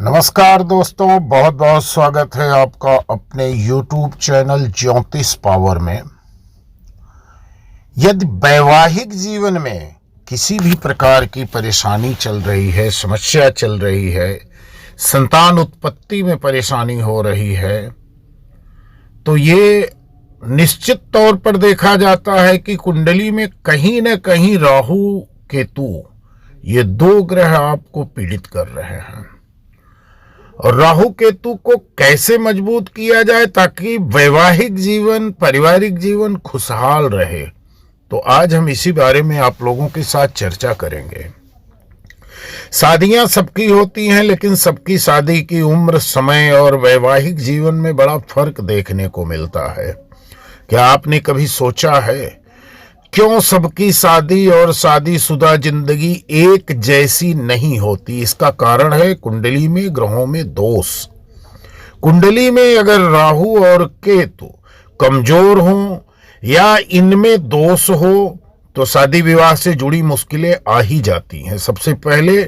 नमस्कार दोस्तों, बहुत बहुत स्वागत है आपका अपने YouTube चैनल ज्योतिष पावर में। यदि वैवाहिक जीवन में किसी भी प्रकार की परेशानी चल रही है, समस्या चल रही है, संतान उत्पत्ति में परेशानी हो रही है, तो ये निश्चित तौर पर देखा जाता है कि कुंडली में कहीं न कहीं राहु केतु ये दो ग्रह आपको पीड़ित कर रहे हैं। और राहु केतु को कैसे मजबूत किया जाए ताकि वैवाहिक जीवन, पारिवारिक जीवन खुशहाल रहे, तो आज हम इसी बारे में आप लोगों के साथ चर्चा करेंगे। शादियां सबकी होती हैं, लेकिन सबकी शादी की उम्र, समय और वैवाहिक जीवन में बड़ा फर्क देखने को मिलता है। क्या आपने कभी सोचा है क्यों सबकी शादी और शादीशुदा जिंदगी एक जैसी नहीं होती? इसका कारण है कुंडली में ग्रहों में दोष। कुंडली में अगर राहु और केतु कमजोर हो या इनमें दोष हो तो शादी विवाह से जुड़ी मुश्किलें आ ही जाती हैं। सबसे पहले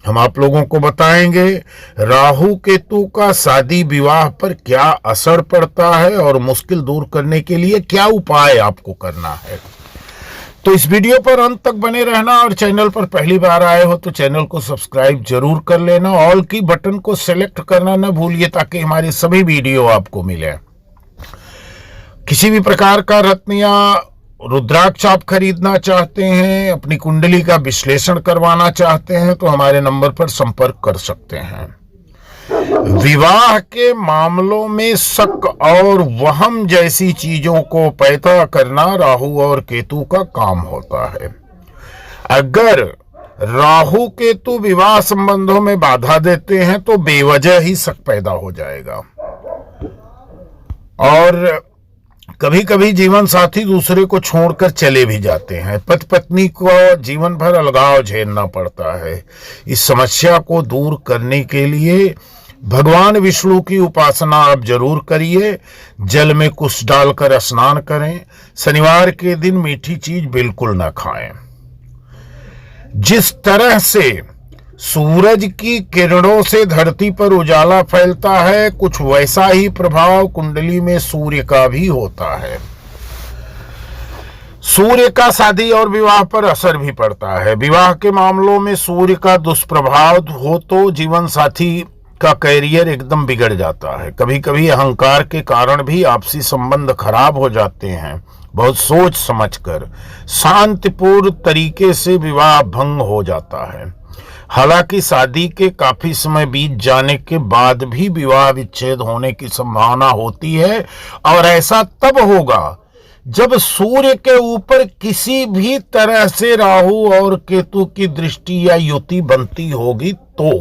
हम आप लोगों को बताएंगे राहु केतु का शादी विवाह पर क्या असर पड़ता है और मुश्किल दूर करने के लिए क्या उपाय आपको करना है। तो इस वीडियो पर अंत तक बने रहना और चैनल पर पहली बार आए हो तो चैनल को सब्सक्राइब जरूर कर लेना। ऑल की बटन को सेलेक्ट करना न भूलिए ताकि हमारे सभी वीडियो आपको मिले। किसी भी प्रकार का रत्न या रुद्राक्ष आप खरीदना चाहते हैं, अपनी कुंडली का विश्लेषण करवाना चाहते हैं तो हमारे नंबर पर संपर्क कर सकते हैं। विवाह के मामलों में शक और वहम जैसी चीजों को पैदा करना राहु और केतु का काम होता है। अगर राहु केतु विवाह संबंधों में बाधा देते हैं तो बेवजह ही शक पैदा हो जाएगा और कभी कभी जीवन साथी दूसरे को छोड़कर चले भी जाते हैं। पति पत्नी को जीवन भर अलगाव झेलना पड़ता है। इस समस्या को दूर करने के लिए भगवान विष्णु की उपासना आप जरूर करिए। जल में कुश डालकर स्नान करें। शनिवार के दिन मीठी चीज बिल्कुल ना खाएं। जिस तरह से सूरज की किरणों से धरती पर उजाला फैलता है, कुछ वैसा ही प्रभाव कुंडली में सूर्य का भी होता है। सूर्य का शादी और विवाह पर असर भी पड़ता है। विवाह के मामलों में सूर्य का दुष्प्रभाव हो तो जीवन साथी का कैरियर एकदम बिगड़ जाता है। कभी कभी अहंकार के कारण भी आपसी संबंध खराब हो जाते हैं। बहुत सोच समझकर शांतिपूर्ण तरीके से विवाह भंग हो जाता है। हालांकि शादी के काफी समय बीत जाने के बाद भी विवाह विच्छेद होने की संभावना होती है और ऐसा तब होगा जब सूर्य के ऊपर किसी भी तरह से राहु और केतु की दृष्टि या युति बनती होगी तो।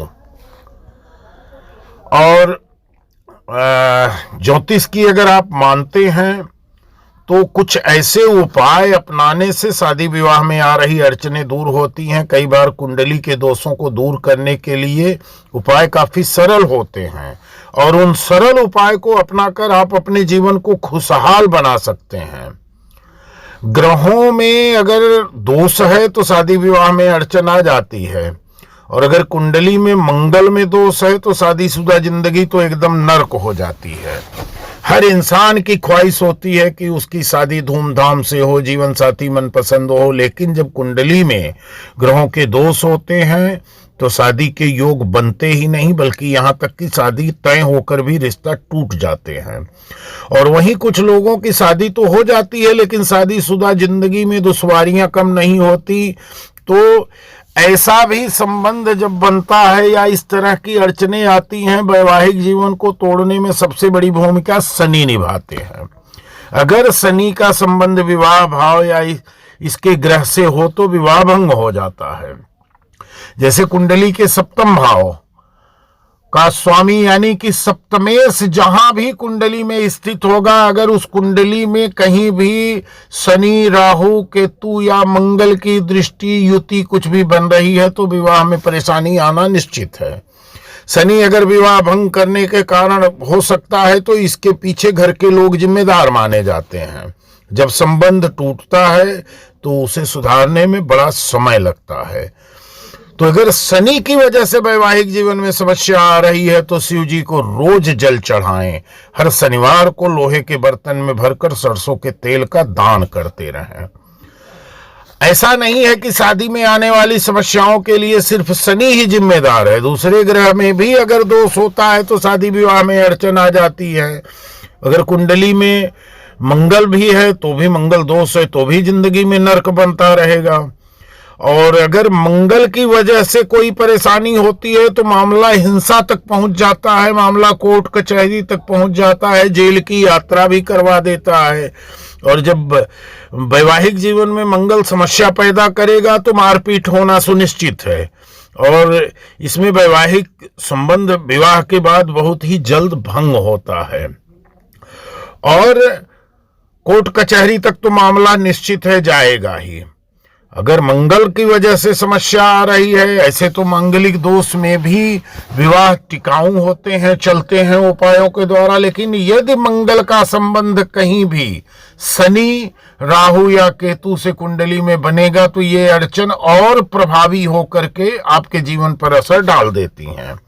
और ज्योतिष की अगर आप मानते हैं तो कुछ ऐसे उपाय अपनाने से शादी विवाह में आ रही अड़चनें दूर होती हैं। कई बार कुंडली के दोषों को दूर करने के लिए उपाय काफी सरल होते हैं और उन सरल उपाय को अपनाकर आप अपने जीवन को खुशहाल बना सकते हैं। ग्रहों में अगर दोष है तो शादी विवाह में अड़चन आ जाती है और अगर कुंडली में मंगल में दोष है तो शादीशुदा जिंदगी तो एकदम नर्क हो जाती है। हर इंसान की ख्वाहिश होती है कि उसकी शादी धूमधाम से हो, जीवन साथी मनपसंद हो, लेकिन जब कुंडली में ग्रहों के दोष होते हैं तो शादी के योग बनते ही नहीं, बल्कि यहाँ तक कि शादी तय होकर भी रिश्ता टूट जाते हैं। और वहीं कुछ लोगों की शादी तो हो जाती है लेकिन शादीशुदा जिंदगी में दुश्वारियां कम नहीं होती। तो ऐसा भी संबंध जब बनता है या इस तरह की अड़चनें आती हैं, वैवाहिक जीवन को तोड़ने में सबसे बड़ी भूमिका शनि निभाते हैं। अगर शनि का संबंध विवाह भाव या इसके ग्रह से हो तो विवाह भंग हो जाता है। जैसे कुंडली के सप्तम भाव का स्वामी यानी कि सप्तमेश जहां भी कुंडली में स्थित होगा, अगर उस कुंडली में कहीं भी शनि, राहु, केतु या मंगल की दृष्टि, युति कुछ भी बन रही है तो विवाह में परेशानी आना निश्चित है। शनि अगर विवाह भंग करने के कारण हो सकता है तो इसके पीछे घर के लोग जिम्मेदार माने जाते हैं। जब संबंध टूटता है तो उसे सुधारने में बड़ा समय लगता है। तो अगर शनि की वजह से वैवाहिक जीवन में समस्या आ रही है तो शिव जी को रोज जल चढ़ाएं। हर शनिवार को लोहे के बर्तन में भरकर सरसों के तेल का दान करते रहें। ऐसा नहीं है कि शादी में आने वाली समस्याओं के लिए सिर्फ शनि ही जिम्मेदार है, दूसरे ग्रह में भी अगर दोष होता है तो शादी विवाह में अड़चन आ जाती है। अगर कुंडली में मंगल भी है तो भी मंगल दोष है तो भी जिंदगी में नरक बनता रहेगा। और अगर मंगल की वजह से कोई परेशानी होती है तो मामला हिंसा तक पहुंच जाता है, मामला कोर्ट कचहरी तक पहुंच जाता है, जेल की यात्रा भी करवा देता है। और जब वैवाहिक जीवन में मंगल समस्या पैदा करेगा तो मारपीट होना सुनिश्चित है। और इसमें वैवाहिक संबंध विवाह के बाद बहुत ही जल्द भंग होता है और कोर्ट कचहरी तक तो मामला निश्चित है जाएगा ही। अगर मंगल की वजह से समस्या आ रही है, ऐसे तो मांगलिक दोष में भी विवाह टिकाऊ होते हैं, चलते हैं उपायों के द्वारा। लेकिन यदि मंगल का संबंध कहीं भी शनि, राहु या केतु से कुंडली में बनेगा तो ये अड़चन और प्रभावी होकर के आपके जीवन पर असर डाल देती हैं।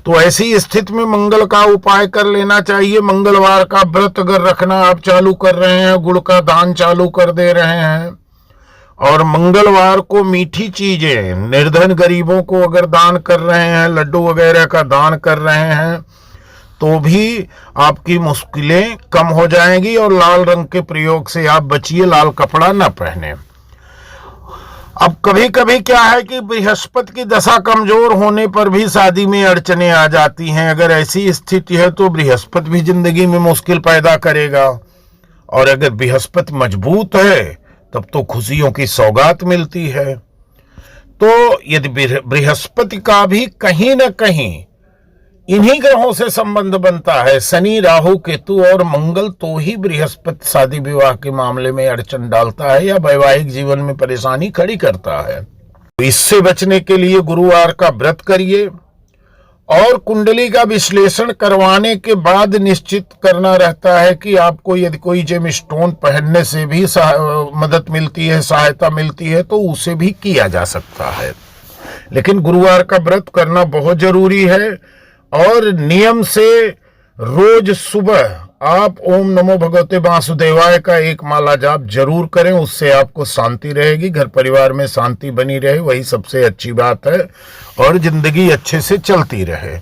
तो ऐसी स्थिति में मंगल का उपाय कर लेना चाहिए। मंगलवार का व्रत अगर रखना आप चालू कर रहे हैं, गुड़ का दान चालू कर दे रहे हैं और मंगलवार को मीठी चीजें निर्धन गरीबों को अगर दान कर रहे हैं, लड्डू वगैरह का दान कर रहे हैं तो भी आपकी मुश्किलें कम हो जाएंगी। और लाल रंग के प्रयोग से आप बचिए, लाल कपड़ा न पहने। अब कभी कभी क्या है कि बृहस्पति की दशा कमजोर होने पर भी शादी में अड़चने आ जाती हैं। अगर ऐसी स्थिति है तो बृहस्पति भी जिंदगी में मुश्किल पैदा करेगा। और अगर बृहस्पति मजबूत है तब तो खुशियों की सौगात मिलती है। तो यदि बृहस्पति का भी कहीं न कहीं इन्हीं ग्रहों से संबंध बनता है, शनि, राहु, केतु और मंगल, तो ही बृहस्पति शादी विवाह के मामले में अड़चन डालता है या वैवाहिक जीवन में परेशानी खड़ी करता है। तो इससे बचने के लिए गुरुवार का व्रत करिए और कुंडली का विश्लेषण करवाने के बाद निश्चित करना रहता है कि आपको यदि कोई जेम स्टोन पहनने से भी मदद मिलती है, सहायता मिलती है तो उसे भी किया जा सकता है। लेकिन गुरुवार का व्रत करना बहुत जरूरी है और नियम से रोज सुबह आप ओम नमो भगवते वासुदेवाय का एक माला जाप जरूर करें। उससे आपको शांति रहेगी, घर परिवार में शांति बनी रहे, वही सबसे अच्छी बात है और जिंदगी अच्छे से चलती रहे।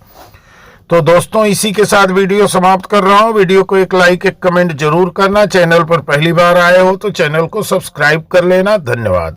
तो दोस्तों, इसी के साथ वीडियो समाप्त कर रहा हूं। वीडियो को एक लाइक, एक कमेंट जरूर करना। चैनल पर पहली बार आए हो तो चैनल को सब्सक्राइब कर लेना। धन्यवाद।